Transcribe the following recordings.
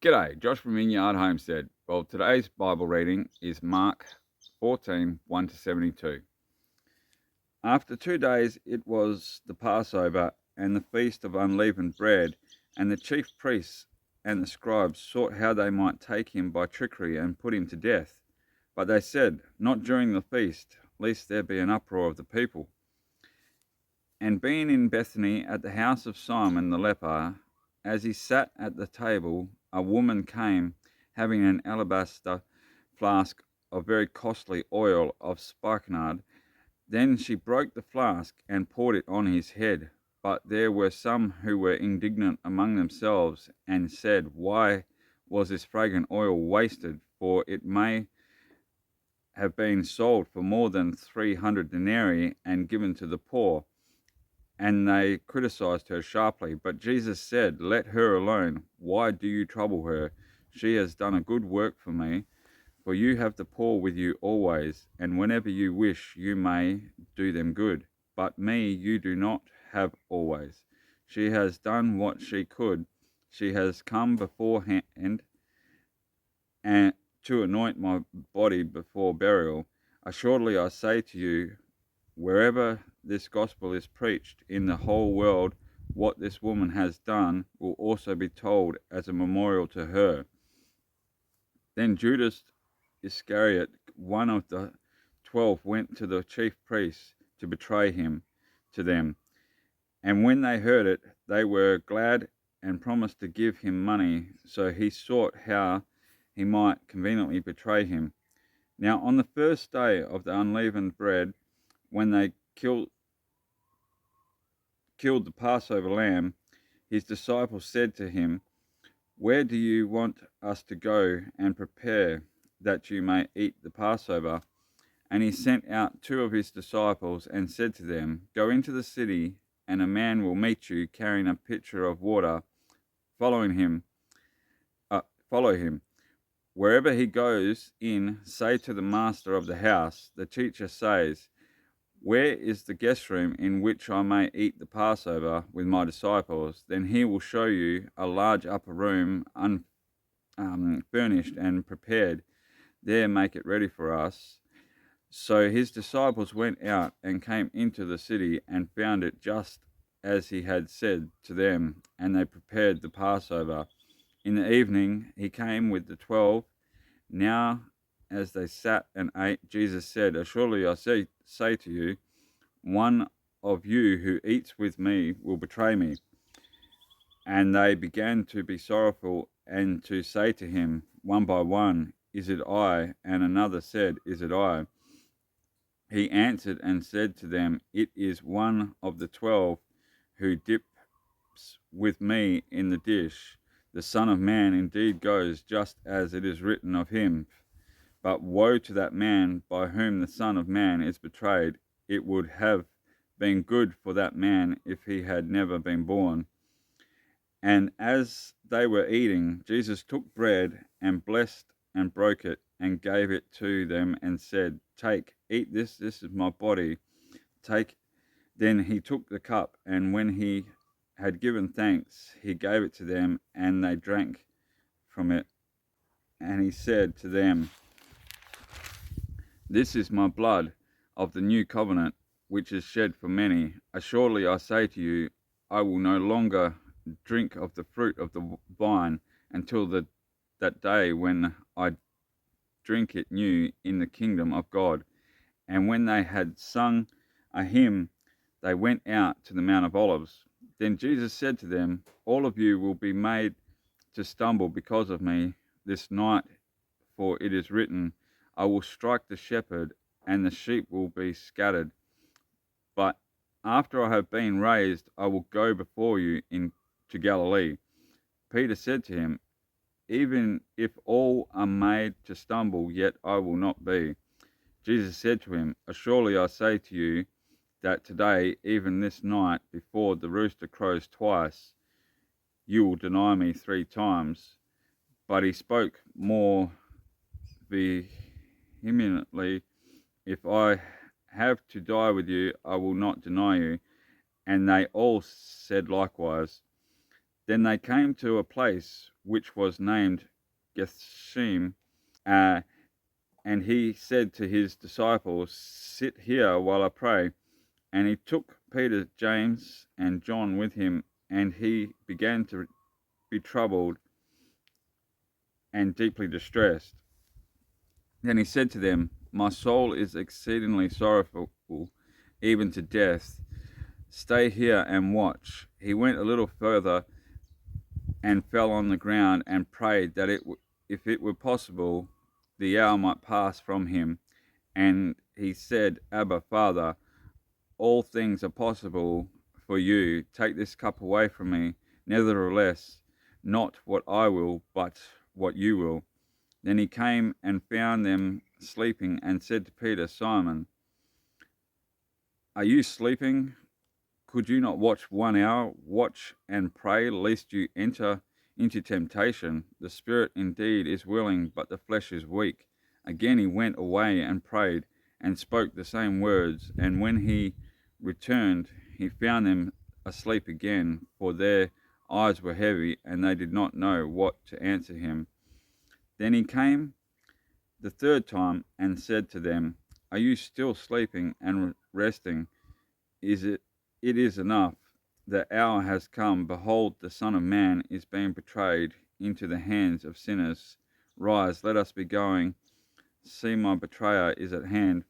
G'day, Josh from Vineyard Homestead. Well, today's Bible reading is Mark 14, 1 to 72. After 2 days it was the Passover and the feast of unleavened bread, and the chief priests and the scribes sought how they might take him by trickery and put him to death. But they said, Not during the feast, lest there be an uproar of the people. And being in Bethany at the house of Simon the leper, as he sat at the table, a woman came, having an alabaster flask of very costly oil of spikenard. Then she broke the flask and poured it on his head. But there were some who were indignant among themselves, and said, Why was this fragrant oil wasted? For it may have been sold for more than 300 denarii and given to the poor. And they criticized her sharply. But Jesus said, Let her alone. Why do you trouble her? She has done a good work for me. For you have the poor with you always, and whenever you wish, you may do them good. But me you do not have always. She has done what she could. She has come beforehand and to anoint my body before burial. Assuredly I say to you, wherever this gospel is preached in the whole world, what this woman has done will also be told as a memorial to her. Then Judas Iscariot, one of the 12, went to the chief priests to betray him to them. And when they heard it, they were glad and promised to give him money. So he sought how he might conveniently betray him. Now on the first day of the unleavened bread, when they killed the Passover lamb, his disciples said to him, Where do you want us to go and prepare that you may eat the Passover? And he sent out two of his disciples and said to them, Go into the city, and a man will meet you carrying a pitcher of water. Follow him. Follow him. Wherever he goes in, say to the master of the house, The teacher says, Where is the guest room in which I may eat the Passover with my disciples? Then he will show you a large upper room, furnished and prepared. There make it ready for us. So his disciples went out and came into the city and found it just as he had said to them, and they prepared the Passover. In the evening he came with the 12. Now as they sat and ate, Jesus said, Surely I say to you, one of you who eats with me will betray me. And they began to be sorrowful and to say to him one by one, Is it I? And another said, Is it I? He answered and said to them, It is one of the 12 who dips with me in the dish. The Son of Man indeed goes just as it is written of him. But woe to that man by whom the Son of Man is betrayed. It would have been good for that man if he had never been born. And as they were eating, Jesus took bread and blessed and broke it and gave it to them and said, Take, eat this, this is my body. Take. Then he took the cup, and when he had given thanks, he gave it to them, and they drank from it. And he said to them, This is my blood of the new covenant, which is shed for many. Assuredly I say to you, I will no longer drink of the fruit of the vine until that day when I drink it new in the kingdom of God. And when they had sung a hymn, they went out to the Mount of Olives. Then Jesus said to them, All of you will be made to stumble because of me this night, for it is written, I will strike the shepherd, and the sheep will be scattered. But after I have been raised, I will go before you into Galilee. Peter said to him, Even if all are made to stumble, yet I will not be. Jesus said to him, Surely I say to you that today, even this night, before the rooster crows twice, you will deny me 3 times. But he spoke more vehemently, If I have to die with you, I will not deny you. And they all said likewise. Then they came to a place which was named Gethsemane, uh, and he said to his disciples, "Sit here while I pray." And he took Peter, James, and John with him, and he began to be troubled and deeply distressed. Then he said to them, "My soul is exceedingly sorrowful, even to death. Stay here and watch." He went a little further and fell on the ground and prayed that if it were possible, the hour might pass from him. And he said, "Abba, Father, all things are possible for you. Take this cup away from me. Nevertheless, not what I will, but what you will." Then he came and found them sleeping and said to Peter, "Simon, are you sleeping? Could you not watch 1 hour? Watch and pray, lest you enter into temptation. The spirit indeed is willing, but the flesh is weak." Again he went away and prayed, and spoke the same words. And when he returned, he found them asleep again, for their eyes were heavy, and they did not know what to answer him. Then he came the third time and said to them, "Are you still sleeping and resting? It is enough. The hour has come. Behold, the Son of Man is being betrayed into the hands of sinners. Rise, let us be going. See, my betrayer is at hand."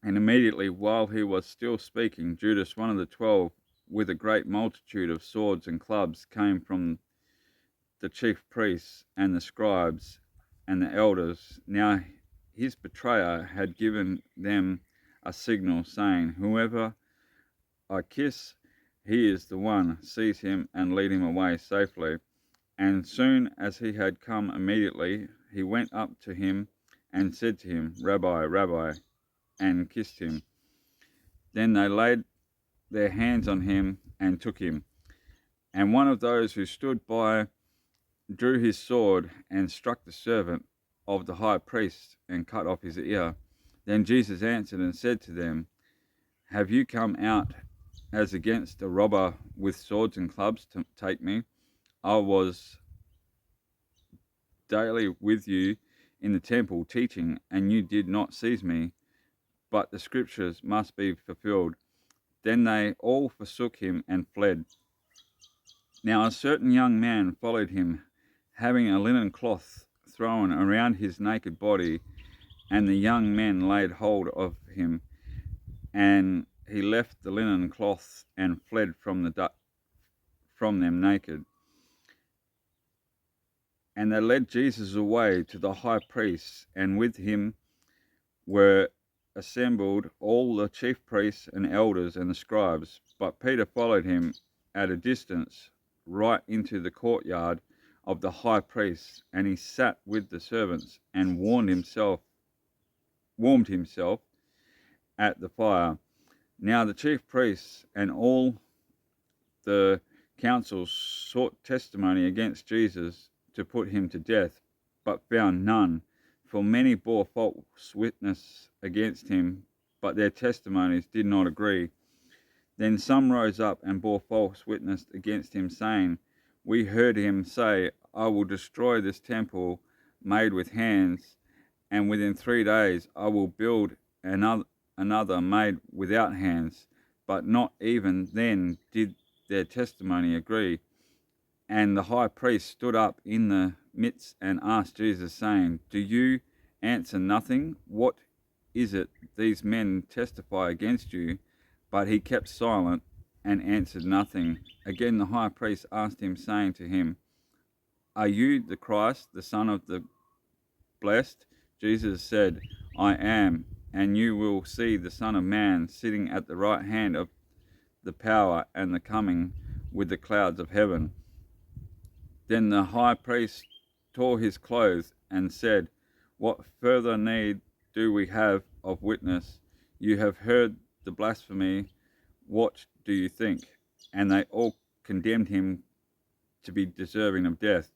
And immediately, while he was still speaking, Judas, one of the 12, with a great multitude of swords and clubs, came from the chief priests and the scribes and the elders. Now his betrayer had given them a signal, saying, "Whoever I kiss, he is the one. Seize him and lead him away safely." And soon as he had come, immediately he went up to him and said to him, "Rabbi, Rabbi," and kissed him. Then they laid their hands on him and took him. And one of those who stood by drew his sword and struck the servant of the high priest and cut off his ear. Then Jesus answered and said to them, "Have you come out as against a robber with swords and clubs to take me? I was daily with you in the temple teaching, and you did not seize me, but the scriptures must be fulfilled." Then they all forsook him and fled. Now a certain young man followed him, having a linen cloth thrown around his naked body, and the young men laid hold of him, and he left the linen cloth and fled from them naked. And they led Jesus away to the high priest, and with him were assembled all the chief priests and elders and the scribes. But Peter followed him at a distance, right into the courtyard of the high priest, and he sat with the servants and warmed himself at the fire. Now the chief priests and all the council sought testimony against Jesus to put him to death, but found none, for many bore false witness against him, but their testimonies did not agree. Then some rose up and bore false witness against him, saying, "We heard him say, I will destroy this temple made with hands, and within 3 days I will build another made without hands." But not even then did their testimony agree. And the high priest stood up in the midst and asked Jesus, saying, "Do you answer nothing? What is it these men testify against you?" But he kept silent and answered nothing. Again the high priest asked him, saying to him, "Are you the Christ, the Son of the Blessed?" Jesus said, "I am, and you will see the Son of Man sitting at the right hand of the power and the coming with the clouds of heaven." Then the high priest tore his clothes and said, "What further need do we have of witness? You have heard the blasphemy. What do you think?" And they all condemned him to be deserving of death.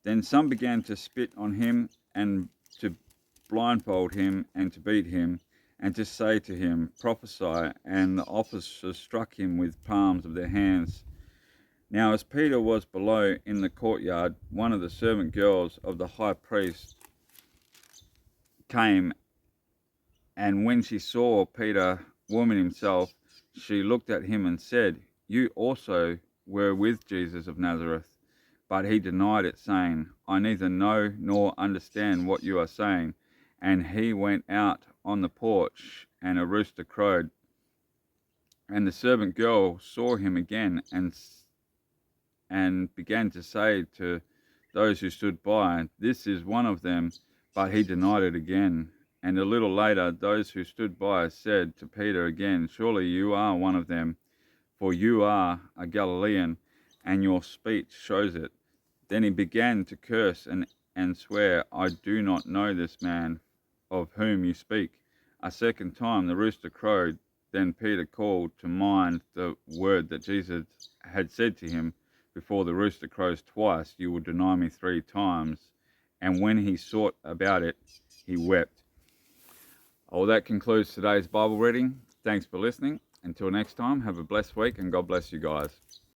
Then some began to spit on him and to blindfold him and to beat him and to say to him, "Prophesy." And the officers struck him with palms of their hands Now as Peter was below in the courtyard, one of the servant girls of the high priest came, and when she saw Peter warming himself, she looked at him and said, "You also were with Jesus of Nazareth." But he denied it, saying, "I neither know nor understand what you are saying." And he went out on the porch, and a rooster crowed. And the servant girl saw him again, and began to say to those who stood by, "This is one of them." But he denied it again. And a little later, those who stood by said to Peter again, "Surely you are one of them, for you are a Galilean, and your speech shows it." Then he began to curse and swear, "I do not know this man of whom you speak." A second time the rooster crowed. Then Peter called to mind the word that Jesus had said to him, "Before the rooster crows twice, you will deny me 3 times." And when he thought about it, he wept. Well, that concludes today's Bible reading. Thanks for listening. Until next time, have a blessed week, and God bless you guys.